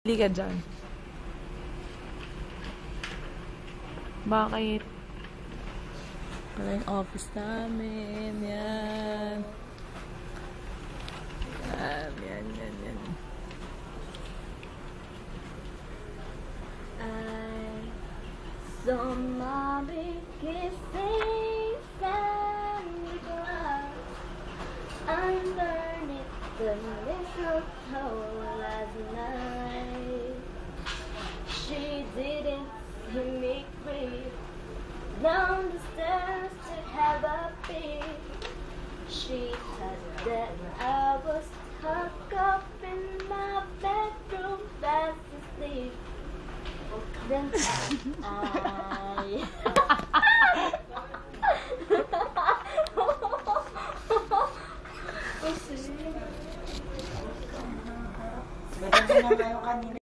Hindi ka dyan. Bakit? Wala yung office namin. Yan. Yan. So mommy kissing Santa Claus underneath the mistletoe last night. She didn't see me creep down the stairs to have a peek. She thought that I was tucked up in my bedroom fast asleep. Then Maganda na kayo kanina.